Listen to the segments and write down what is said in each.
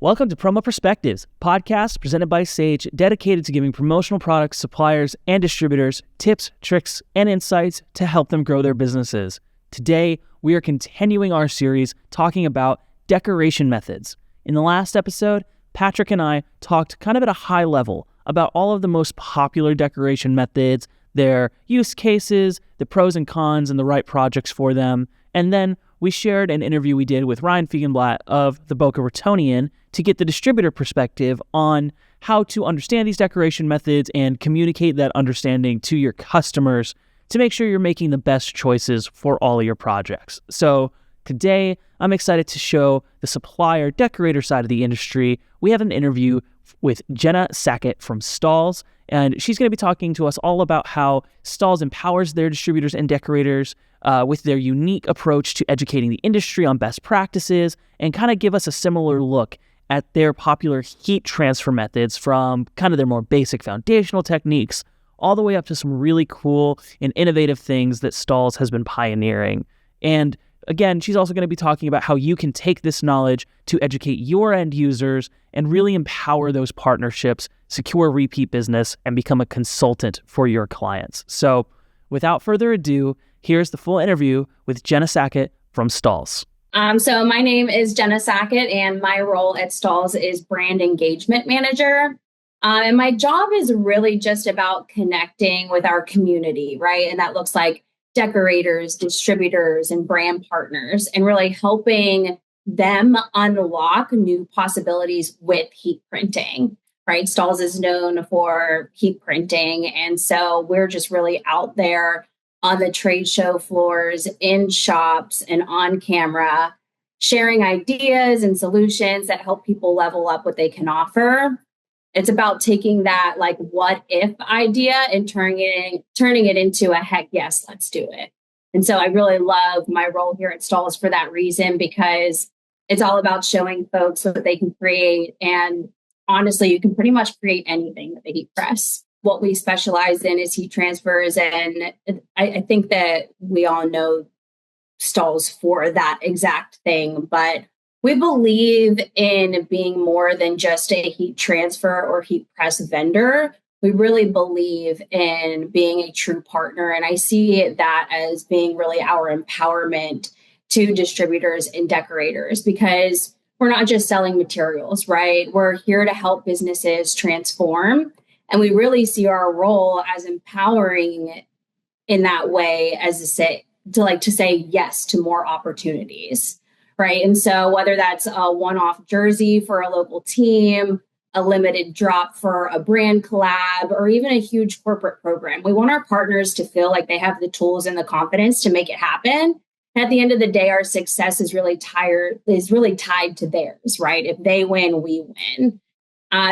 Welcome to Promo Perspectives, podcast presented by Sage, dedicated to giving promotional products, suppliers, and distributors tips, tricks, and insights to help them grow their businesses. Today, we are continuing our series talking about decoration methods. In the last episode, Patrick and I talked kind of at a high level about all of the most popular decoration methods, their use cases, the pros and cons, and the right projects for them. And then we shared an interview we did with Ryan Feigenblatt of the Boca Ratonian to get the distributor perspective on how to understand these decoration methods and communicate that understanding to your customers to make sure you're making the best choices for all of your projects. So today, I'm excited to show the supplier decorator side of the industry. We have an interview with Jenna Sackett from Stahls, and she's going to be talking to us all about how Stahls empowers their distributors and decorators with their unique approach to educating the industry on best practices, and kind of give us a similar look at their popular heat transfer methods, from kind of their more basic foundational techniques all the way up to some really cool and innovative things that Stahls has been pioneering. And again, she's also going to be talking about how you can take this knowledge to educate your end users and really empower those partnerships, secure repeat business, and become a consultant for your clients. So without further ado, here's the full interview with Jenna Sackett from Stahls. So my name is Jenna Sackett, and my role at Stahls is brand engagement manager. And my job is really just about connecting with our community, right? And that looks like decorators, distributors, and brand partners, and really helping them unlock new possibilities with heat printing, right? Stahls is known for heat printing. And so we're just really out there on the trade show floors, in shops, and on camera, sharing ideas and solutions that help people level up what they can offer. It's about taking that like what if idea and turning it into a heck yes, let's do it. And so I really love my role here at Stahls for that reason, because it's all about showing folks what they can create. And honestly, you can pretty much create anything with a heat press. What we specialize in is heat transfers. And I think that we all know Stahls for that exact thing, but we believe in being more than just a heat transfer or heat press vendor. We really believe in being a true partner. And I see that as being really our empowerment to distributors and decorators, because we're not just selling materials, right? We're here to help businesses transform. And we really see our role as empowering in that way, as to say yes to more opportunities, right? And so whether that's a one-off jersey for a local team, a limited drop for a brand collab, or even a huge corporate program, we want our partners to feel like they have the tools and the confidence to make it happen. And at the end of the day, our success is really tied to theirs, right? If they win, we win.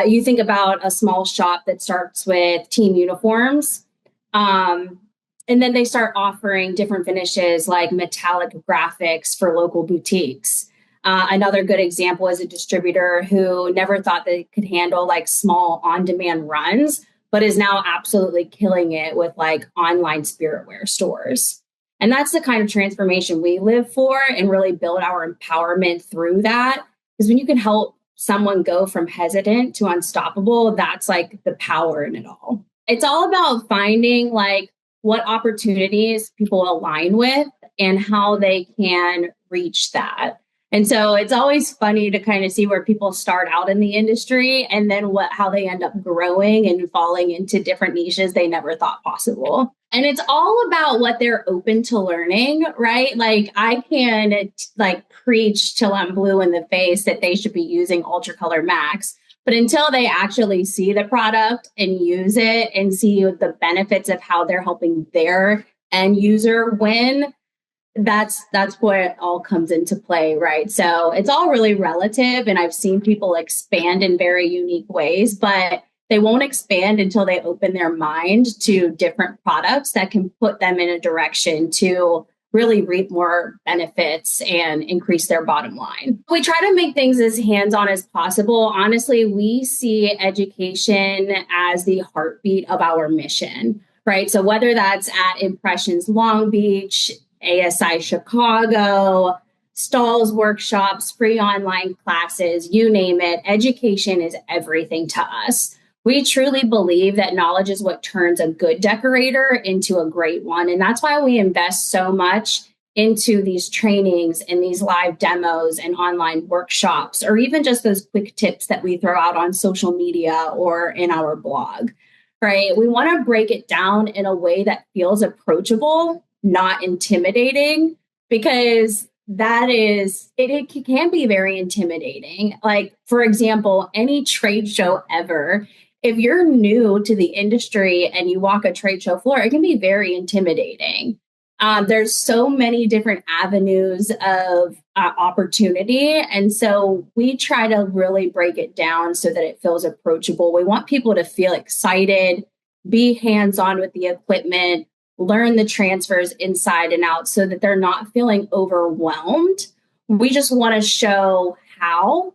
You think about a small shop that starts with team uniforms, and then they start offering different finishes like metallic graphics for local boutiques. Another good example is a distributor who never thought they could handle like small on-demand runs, but is now absolutely killing it with like online spiritware stores. And that's the kind of transformation we live for, and really build our empowerment through that. Because when you can help someone go from hesitant to unstoppable, that's like the power in it all. It's all about finding like what opportunities people align with and how they can reach that. And so it's always funny to kind of see where people start out in the industry and then how they end up growing and falling into different niches they never thought possible. And it's all about what they're open to learning, right? Like I can like preach till I'm blue in the face that they should be using UltraColor Max, but until they actually see the product and use it and see the benefits of how they're helping their end user win, that's where it all comes into play, right? So it's all really relative, and I've seen people expand in very unique ways, but they won't expand until they open their mind to different products that can put them in a direction to really reap more benefits and increase their bottom line. We try to make things as hands-on as possible. Honestly, we see education as the heartbeat of our mission, right? So whether that's at Impressions Long Beach, ASI Chicago, Stahls, workshops, free online classes, you name it. Education is everything to us. We truly believe that knowledge is what turns a good decorator into a great one. And that's why we invest so much into these trainings and these live demos and online workshops, or even just those quick tips that we throw out on social media or in our blog, right? We want to break it down in a way that feels approachable, not intimidating, because it can be very intimidating. Like, for example, any trade show ever, if you're new to the industry and you walk a trade show floor, it can be very intimidating. There's so many different avenues of opportunity. And so we try to really break it down so that it feels approachable. We want people to feel excited, be hands-on with the equipment, learn the transfers inside and out so that they're not feeling overwhelmed. We just want to show how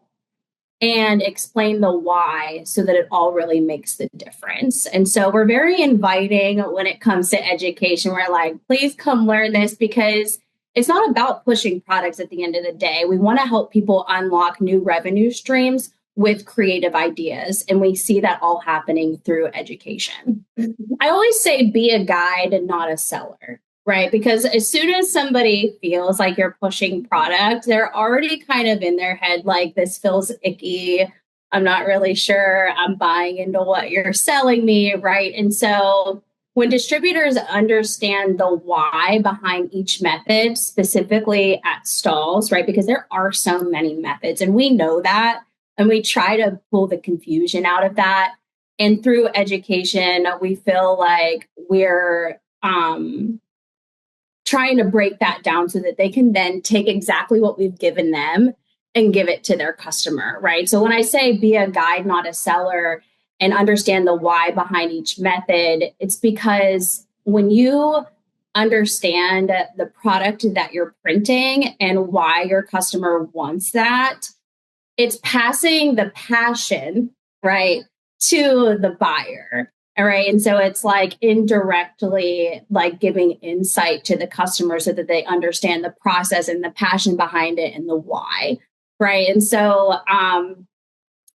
and explain the why so that it all really makes the difference. And so we're very inviting when it comes to education. We're like, please come learn this, because it's not about pushing products at the end of the day. We want to help people unlock new revenue streams with creative ideas. And we see that all happening through education. I always say be a guide and not a seller, right? Because as soon as somebody feels like you're pushing product, they're already kind of in their head like, this feels icky. I'm not really sure I'm buying into what you're selling me, right? And so when distributors understand the why behind each method, specifically at Stahls, right? Because there are so many methods and we know that, and we try to pull the confusion out of that. And through education, we feel like we're trying to break that down so that they can then take exactly what we've given them and give it to their customer, right? So when I say be a guide, not a seller, and understand the why behind each method, it's because when you understand the product that you're printing and why your customer wants that, it's passing the passion, right, to the buyer. All right. And so it's like indirectly like giving insight to the customer so that they understand the process and the passion behind it and the why. Right. And so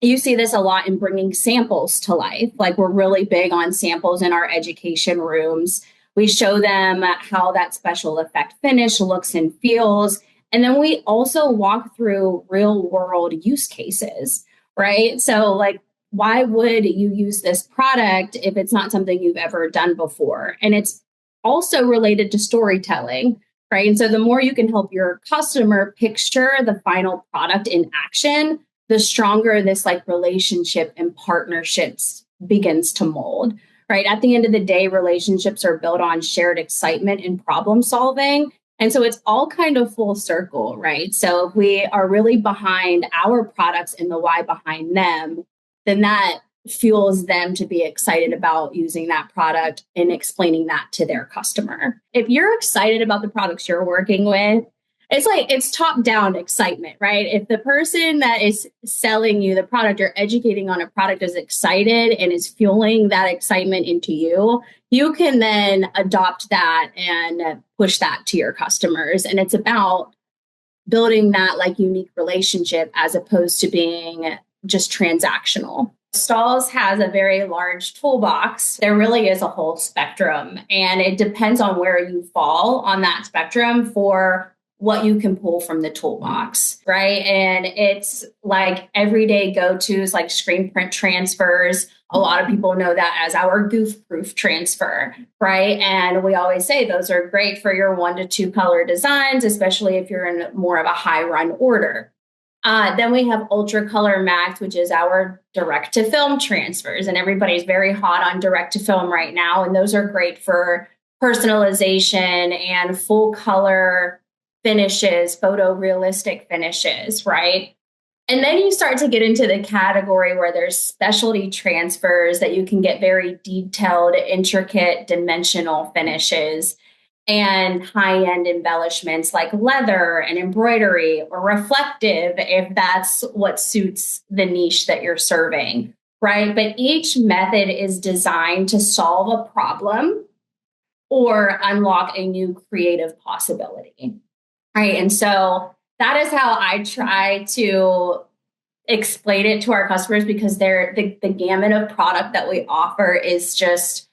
you see this a lot in bringing samples to life. Like, we're really big on samples in our education rooms. We show them how that special effect finish looks and feels. And then we also walk through real world use cases, right? So like, why would you use this product if it's not something you've ever done before? And it's also related to storytelling, right? And so the more you can help your customer picture the final product in action, the stronger this like relationship and partnerships begins to mold, right? At the end of the day, relationships are built on shared excitement and problem solving. And so it's all kind of full circle, right? So if we are really behind our products and the why behind them, then that fuels them to be excited about using that product and explaining that to their customer. If you're excited about the products you're working with, it's top-down excitement, right? If the person that is selling you the product, you're educating on a product, is excited and is fueling that excitement into you, you can then adopt that and push that to your customers. And it's about building that like unique relationship as opposed to being just transactional. Stahls has a very large toolbox. There really is a whole spectrum, and it depends on where you fall on that spectrum for what you can pull from the toolbox, right? And it's like everyday go-tos like screen print transfers. A lot of people know that as our goof-proof transfer, right? And we always say those are great for your 1 to 2 color designs, especially if you're in more of a high run order. Then we have UltraColor Max, which is our direct-to-film transfers. And everybody's very hot on direct-to-film right now. And those are great for personalization and full color finishes, photorealistic finishes, right? And then you start to get into the category where there's specialty transfers that you can get very detailed, intricate, dimensional finishes and high-end embellishments like leather and embroidery or reflective, if that's what suits the niche that you're serving, right? But each method is designed to solve a problem or unlock a new creative possibility. Right. And so that is how I try to explain it to our customers, because the gamut of product that we offer is just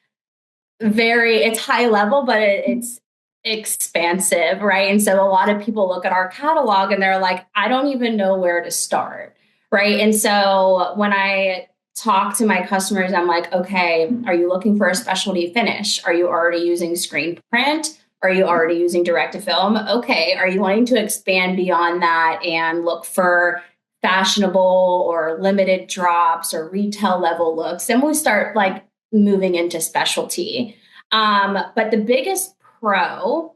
it's high level, but it's expansive, right? And so a lot of people look at our catalog and they're like, I don't even know where to start, right? And so when I talk to my customers, I'm like, okay, are you looking for a specialty finish? Are you already using screen print? Are you already using direct to film? Okay, are you wanting to expand beyond that and look for fashionable or limited drops or retail level looks? Then we start like moving into specialty. But the biggest pro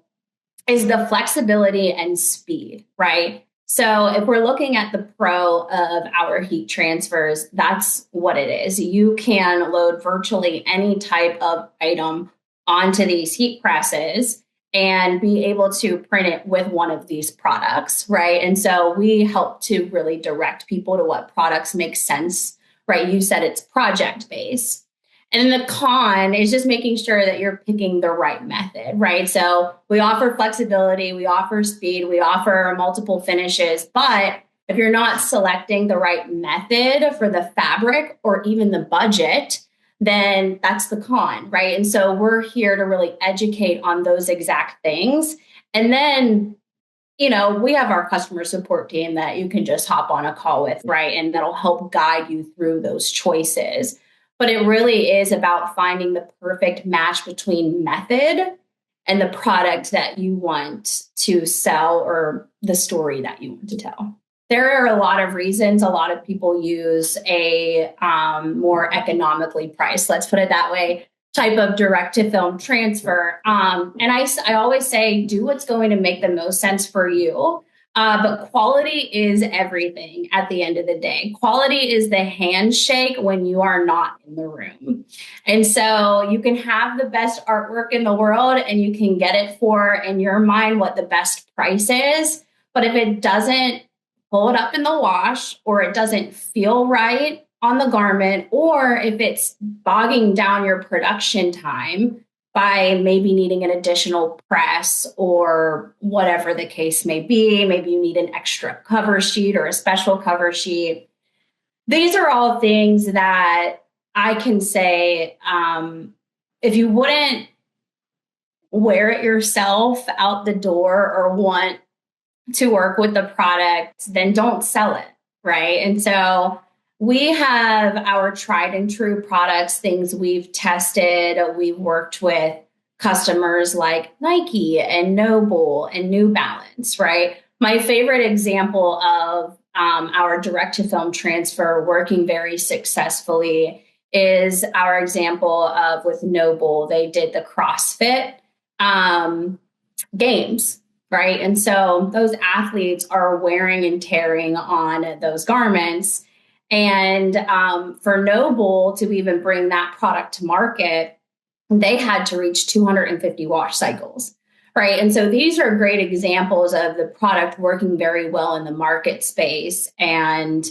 is the flexibility and speed, right? So if we're looking at the pro of our heat transfers, that's what it is. You can load virtually any type of item onto these heat presses and be able to print it with one of these products, right? And so we help to really direct people to what products make sense, right? You said it's project based. And then the con is just making sure that you're picking the right method, right? So we offer flexibility, we offer speed, we offer multiple finishes, but if you're not selecting the right method for the fabric or even the budget, then that's the con, right? And so we're here to really educate on those exact things. And then, we have our customer support team that you can just hop on a call with, right? And that'll help guide you through those choices. But it really is about finding the perfect match between method and the product that you want to sell or the story that you want to tell. There are a lot of reasons a lot of people use a more economically priced, let's put it that way, type of direct to film transfer. And I always say, do what's going to make the most sense for you. But quality is everything at the end of the day. Quality is the handshake when you are not in the room. And so you can have the best artwork in the world and you can get it for, in your mind, what the best price is. But if it doesn't hold up in the wash, or it doesn't feel right on the garment, or if it's bogging down your production time by maybe needing an additional press or whatever the case may be. Maybe you need an extra cover sheet or a special cover sheet. These are all things that I can say, if you wouldn't wear it yourself out the door or want to work with the product, then don't sell it, right? And so we have our tried and true products, things we've tested. We've worked with customers like Nike and Noble and New Balance, right? My favorite example of our direct to film transfer working very successfully is our example of with Noble. They did the CrossFit games, right? And so those athletes are wearing and tearing on those garments. And for Noble to even bring that product to market, they had to reach 250 wash cycles, right? And so these are great examples of the product working very well in the market space. And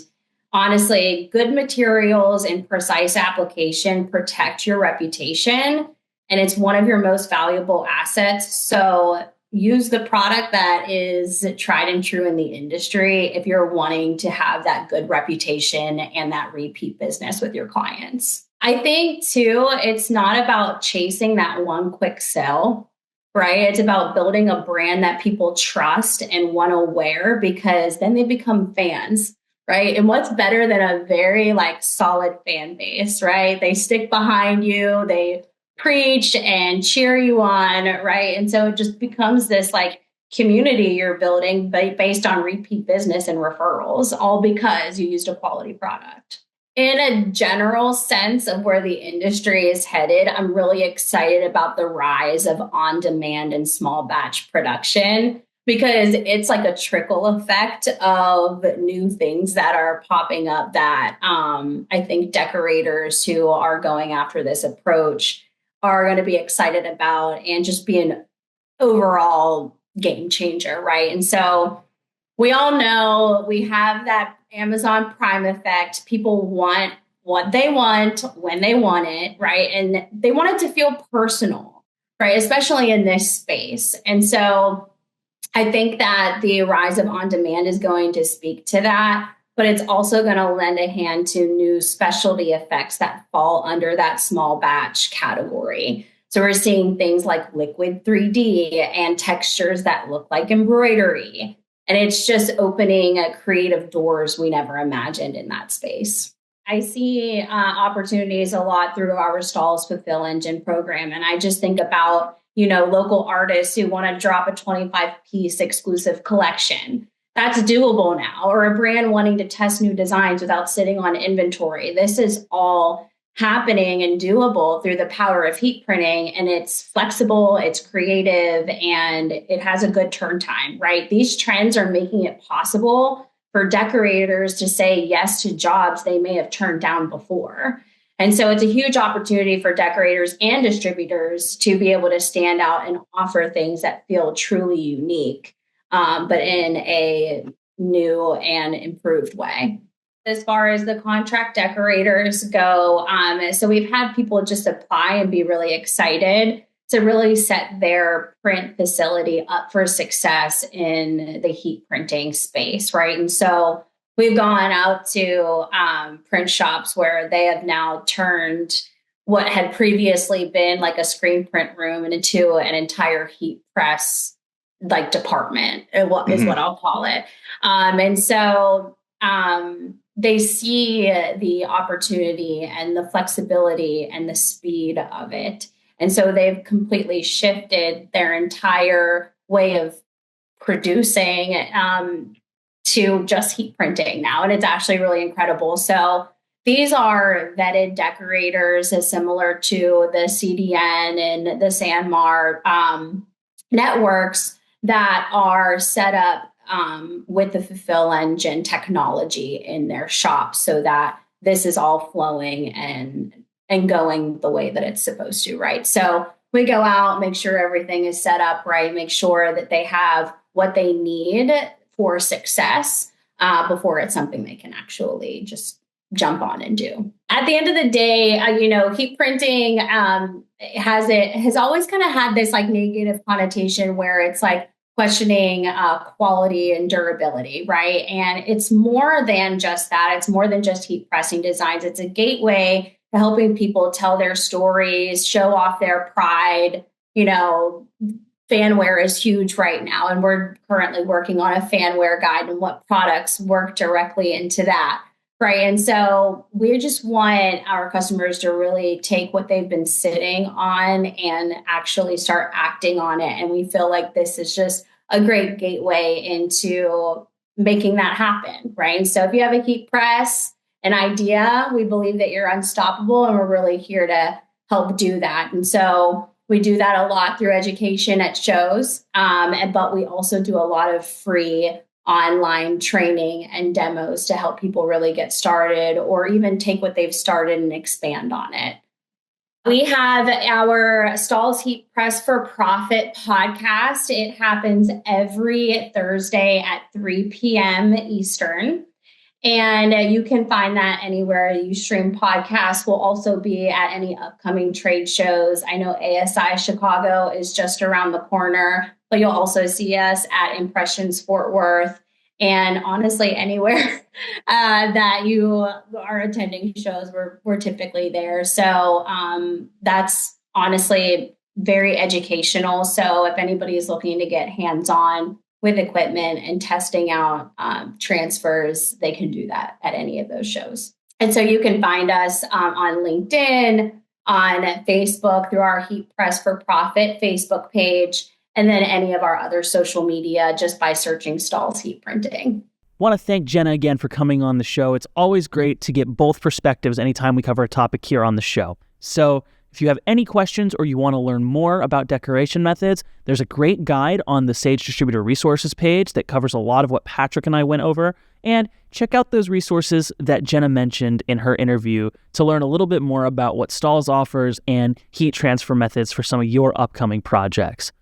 honestly, good materials and precise application protect your reputation. And it's one of your most valuable assets. So use the product that is tried and true in the industry if you're wanting to have that good reputation and that repeat business with your clients. I think too, it's not about chasing that one quick sell, right? It's about building a brand that people trust and want to wear, because then they become fans, right? And what's better than a very solid fan base, right? They stick behind you, they preach and cheer you on, right? And so it just becomes this community you're building based on repeat business and referrals, all because you used a quality product. In a general sense of where the industry is headed, I'm really excited about the rise of on-demand and small batch production, because it's like a trickle effect of new things that are popping up that I think decorators who are going after this approach are going to be excited about and just be an overall game changer, right? And so we all know we have that Amazon Prime effect. People want what they want when they want it, right? And they want it to feel personal, right? Especially in this space. And so I think that the rise of on-demand is going to speak to that, but it's also going to lend a hand to new specialty effects that fall under that small batch category. So we're seeing things like liquid 3D and textures that look like embroidery. And it's just opening creative doors we never imagined in that space. I see opportunities a lot through our Stahls Fulfill Engine program. And I just think about, local artists who want to drop a 25-piece exclusive collection. That's doable now. Or a brand wanting to test new designs without sitting on inventory. This is all happening and doable through the power of heat printing. And it's flexible, it's creative, and it has a good turn time, right? These trends are making it possible for decorators to say yes to jobs they may have turned down before. And so it's a huge opportunity for decorators and distributors to be able to stand out and offer things that feel truly unique, but in a new and improved way. As far as the contract decorators go, so we've had people just apply and be really excited to really set their print facility up for success in the heat printing space, right? And so we've gone out to print shops where they have now turned what had previously been like a screen print room into an entire heat press like department, is what I'll call it. And so they see the opportunity and the flexibility and the speed of it. And so they've completely shifted their entire way of producing to just heat printing now. And it's actually really incredible. So these are vetted decorators, similar to the CDN and the Sanmar networks that are set up with the Fulfill Engine technology in their shop, so that this is all flowing and going the way that it's supposed to, right? So we go out, make sure everything is set up right, make sure that they have what they need for success before it's something they can actually just jump on and do. At the end of the day, heat printing has always kind of had this like negative connotation where it's like questioning quality and durability, right? And it's more than just that. It's more than just heat pressing designs. It's a gateway to helping people tell their stories, show off their pride. Fanware is huge right now, and we're currently working on a fanware guide and what products work directly into that, right? And so we just want our customers to really take what they've been sitting on and actually start acting on it. And we feel like this is just a great gateway into making that happen, right? And so if you have a heat press, an idea, we believe that you're unstoppable, and we're really here to help do that. And so we do that a lot through education at shows, but we also do a lot of free online training and demos to help people really get started, or even take what they've started and expand on it. We have our Stahls Heat Press for Profit podcast. It happens every Thursday at 3 p.m. Eastern. And you can find that anywhere you stream podcasts. We'll also be at any upcoming trade shows. I know ASI Chicago is just around the corner, but you'll also see us at Impressions Fort Worth. And honestly, anywhere that you are attending shows, we're typically there. So that's honestly very educational. So if anybody is looking to get hands-on with equipment and testing out transfers, they can do that at any of those shows. And so you can find us on LinkedIn, on Facebook through our Heat Press for Profit Facebook page, and then any of our other social media just by searching Stahls Heat Printing. Want to thank Jenna again for coming on the show. It's always great to get both perspectives anytime we cover a topic here on the show. So if you have any questions or you want to learn more about decoration methods, there's a great guide on the Sage Distributor Resources page that covers a lot of what Patrick and I went over. And check out those resources that Jenna mentioned in her interview to learn a little bit more about what Stahls offers and heat transfer methods for some of your upcoming projects.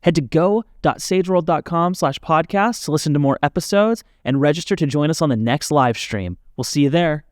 Head to go.sageworld.com/podcast to listen to more episodes and register to join us on the next live stream. We'll see you there.